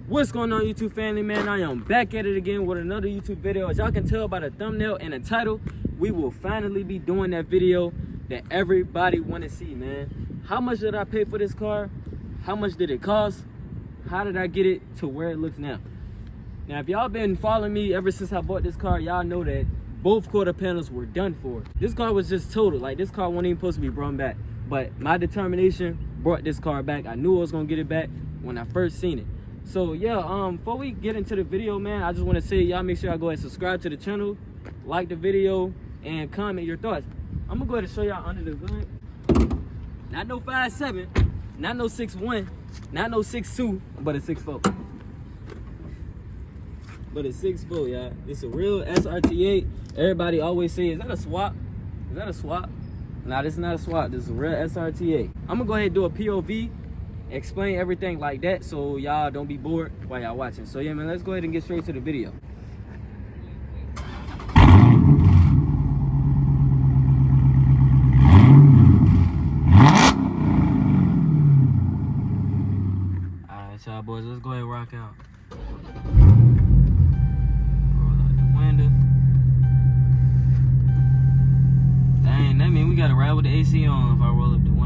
What's going on, YouTube family, man? I am back at it again with another YouTube video. As y'all can tell by the thumbnail and the title, we will finally be doing that video that everybody want to see, man. How much did I pay for this car? How much did it cost? How did I get it to where it looks now? Now, if y'all been following me ever since I bought this car, y'all know that both quarter panels were done for. This car was just totaled. Like, this car wasn't even supposed to be brought back. But my determination brought this car back. I knew I was gonna get it back when I first seen it. So yeah, before we get into the video, man, I just want to say y'all make sure y'all go ahead and subscribe to the channel, like the video, and comment your thoughts. I'm gonna go ahead and show y'all under the hood. Not no 5'7", not no 6'1", not no 6'2", but a 6'4". But a 6'4", y'all. It's a real SRT8. Everybody always say, is that a swap? Is that a swap? Nah, this is not a swap. This is a real SRT8. I'm gonna go ahead and do a POV, explain everything like that, so y'all don't be bored while y'all watching. So yeah, man, let's go ahead and get straight to the video. Alright, y'all boys, let's go ahead and rock out. Roll out the window. Dang, that mean we gotta ride with the AC on if I roll up the window.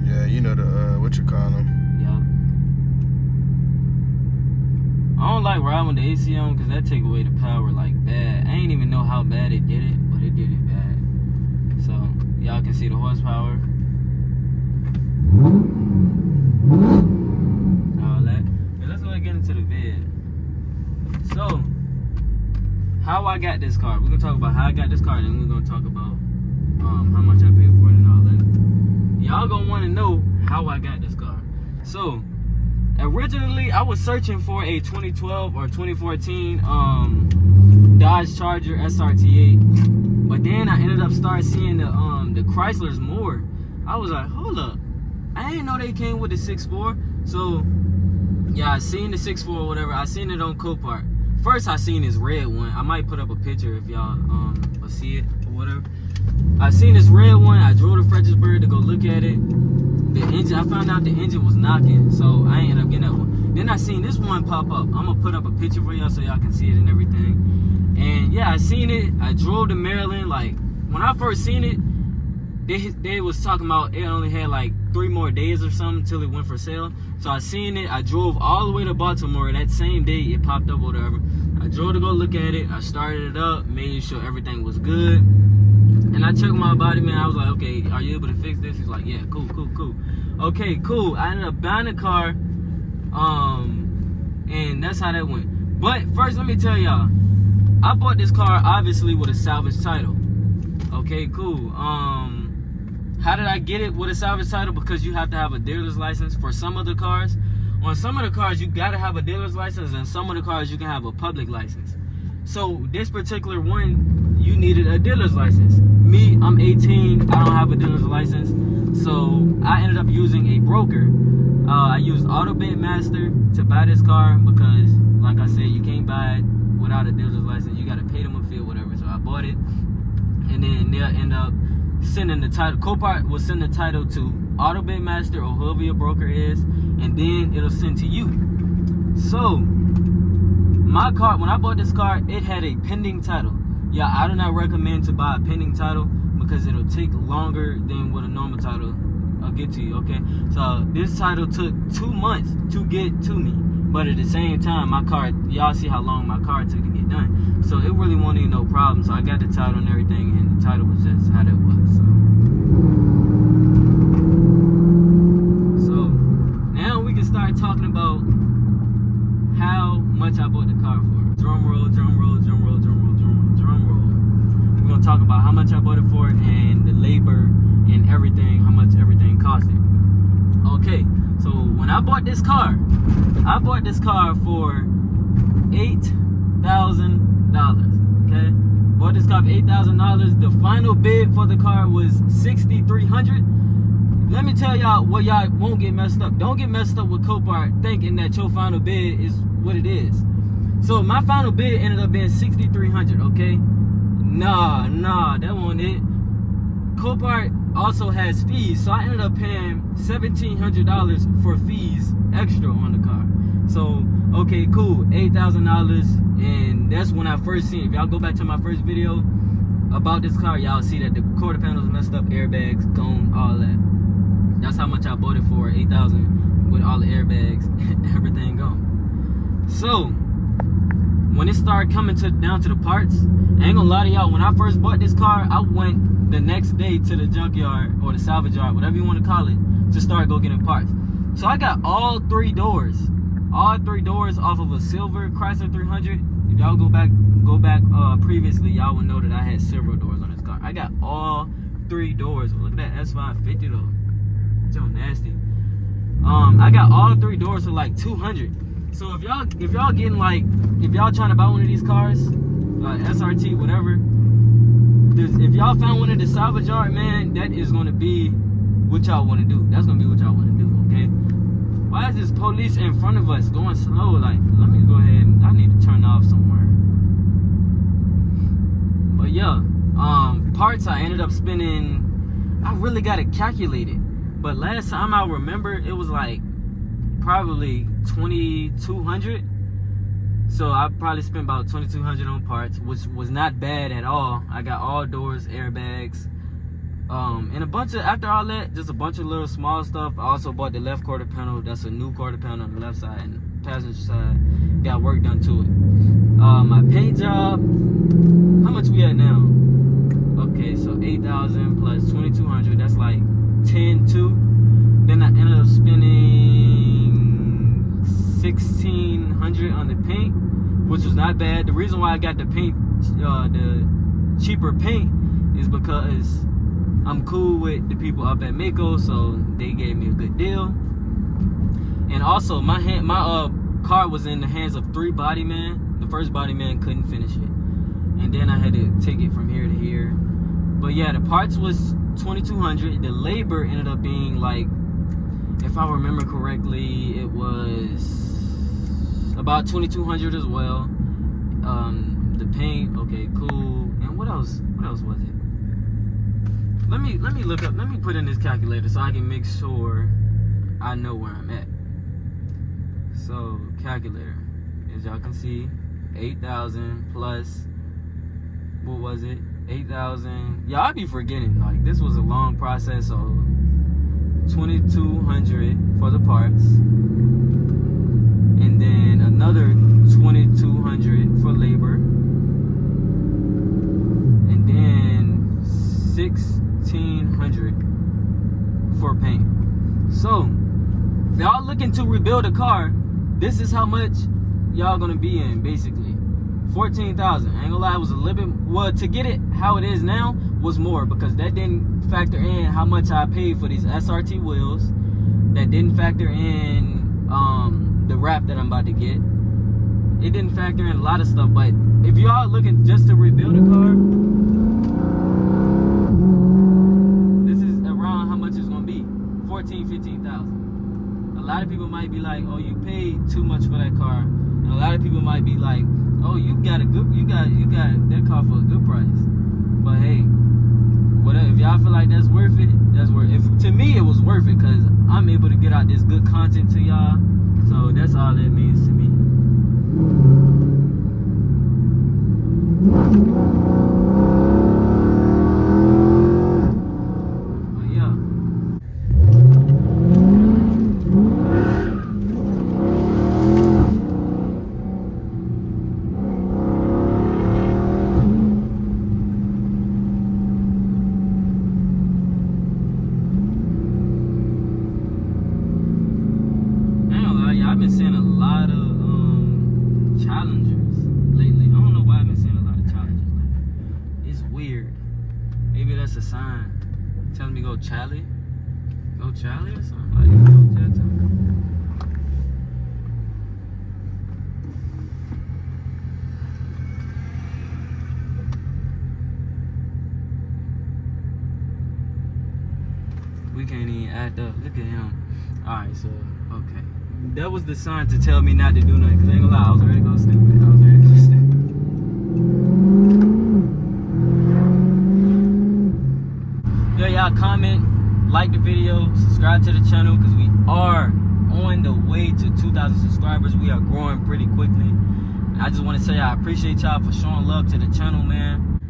Yeah, you know the, what you call them. Yeah. I don't like riding with the AC on because that take away the power like bad. I ain't even know how bad it did it, but it did it bad. So, y'all can see the horsepower. All that. But let's go ahead and get into the vid. So, how I got this car. We're going to talk about how I got this car, and then we're going to talk about how much I paid for it and all that. Y'all gonna want to know how I got this car. So originally I was searching for a 2012 or 2014 Dodge Charger SRT8, but then I ended up seeing the Chryslers more. I was like, hold up, I didn't know they came with the 6.4. So yeah, I seen the 6.4 or whatever. I seen it on Copart. First I seen this red one. I might put up a picture if y'all will see it or whatever. I seen this red one. I drove to Fredericksburg to go look at it. The engine, I found out the engine was knocking, so I ain't ended up getting that one. Then I seen this one pop up. I'm gonna put up a picture for y'all so y'all can see it and everything. And yeah, I seen it. I drove to Maryland. Like, when I first seen it, they was talking about it only had like 3 more days or something till it went for sale. So I seen it. I drove all the way to Baltimore that same day it popped up or whatever. I drove to go look at it. I started it up, made sure everything was good. And I checked my body, man. I was like, okay, are you able to fix this? He's like, yeah, cool. Okay, cool. I ended up buying the car, and that's how that went. But first, let me tell y'all, I bought this car obviously with a salvage title. Okay, cool. How did I get it with a salvage title? Because you have to have a dealer's license for some of the cars. On some of the cars, you gotta have a dealer's license, and some of the cars you can have a public license. So this particular one, you needed a dealer's license. Me, I'm 18, I don't have a dealer's license, so I ended up using a broker. I used AutoBidMaster to buy this car because, like I said, you can't buy it without a dealer's license. You gotta pay them a fee or whatever. So I bought it, and then they'll end up sending the title. Copart will send the title to AutoBidMaster or whoever your broker is, and then it'll send to you. So my car, when I bought this car, it had a pending title. Yeah, I do not recommend to buy a pending title because it'll take longer than what a normal title will get to you, okay? So this title took 2 months to get to me. But at the same time, my car, y'all see how long my car took to get done. So it really wasn't even no problem. So I got the title and everything, and the title was just how that was. So now we can start talking about how much I bought the car for. Drum roll, drum roll, drum roll, drum roll, drum roll, drum roll. We're gonna talk about how much I bought it for and the labor and everything, how much everything costed. Okay, so when I bought this car for $8,000. Okay, bought this car for $8,000. The final bid for the car was $6,300. Let me tell y'all what y'all won't get messed up. Don't get messed up with Copart thinking that your final bid is what it is. So my final bid ended up being $6,300, okay? Nah, that wasn't it. Copart also has fees, so I ended up paying $1,700 for fees extra on the car. So, okay, cool, $8,000, and that's when I first seen it. If y'all go back to my first video about this car, y'all see that the quarter panels messed up, airbags gone, all that. That's how much I bought it for, $8,000 with all the airbags, everything gone. So, when it started coming down to the parts, I ain't gonna lie to y'all, when I first bought this car, I went the next day to the junkyard or the salvage yard, whatever you want to call it, to start go getting parts. So I got all three doors off of a silver Chrysler 300. If y'all go back previously, y'all would know that I had silver doors on this car. I got all three doors. Look at that S550 though, it's so nasty. I got all three doors for like $200. So if y'all getting like, if y'all trying to buy one of these cars, SRT, whatever, if y'all found one at the salvage yard, man, that is gonna be what y'all want to do. That's gonna be what y'all want to do, okay? Why is this police in front of us going slow? Like, let me go ahead. I need to turn off somewhere. But yeah, parts I ended up spending. I really got it calculated, but last time I remember it was like probably $2,200. So I probably spent about $2,200 on parts, which was not bad at all. I got all doors, airbags, and a bunch of, after all that, just a bunch of little small stuff. I also bought the left quarter panel. That's a new quarter panel on the left side, and the passenger side got work done to it. My paint job, how much we at now? Okay, so $8,000 plus $2,200, that's like $10,200. Then I ended up spending $1,600 on the paint, which was not bad. The reason why I got the paint, the cheaper paint, is because I'm cool with the people up at Makeover, so they gave me a good deal. And also, my car was in the hands of 3 body men. The first body man couldn't finish it, and then I had to take it from here to here. But yeah, the parts was $2,200. The labor ended up being like, if I remember correctly, it was about $2,200 as well. The paint, okay, cool. And what else? What else was it? Let me look up. Let me put in this calculator so I can make sure I know where I'm at. So calculator, as y'all can see, 8,000 plus, what was it? 8,000. Yeah, I be forgetting. Like, this was a long process. So $2,200 for the parts, and then another $2,200 for labor, and then $1,600 for paint. So if y'all looking to rebuild a car, this is how much y'all gonna be in, basically. $14,000. I ain't gonna lie, it was a little bit, well, to get it how it is now was more, because that didn't factor in how much I paid for these SRT wheels. That didn't factor in the wrap that I'm about to get. It didn't factor in a lot of stuff. But if y'all looking just to rebuild a car, this is around how much it's gonna be. $14,000, $15,000. A lot of people might be like, oh, you paid too much for that car. And a lot of people might be like, oh, you got that car for a good price. But hey, whatever, if y'all feel like that's worth it, that's worth it. To me, it was worth it, because I'm able to get out this good content to y'all. So that's all that means to me. But yeah. I've been seeing a lot of challengers lately. I don't know why I've been seeing a lot of challengers lately. It's weird. Maybe that's a sign telling me go Charlie. Go Charlie or something. Like, go that time. We can't even act up. Look at him. Alright, so, okay. That was the sign to tell me not to do nothing, because I ain't gonna lie, I was ready to go stupid. Yeah, y'all comment, like the video, subscribe to the channel, because we are on the way to 2,000 subscribers. We are growing pretty quickly. I just want to say I appreciate y'all for showing love to the channel, man.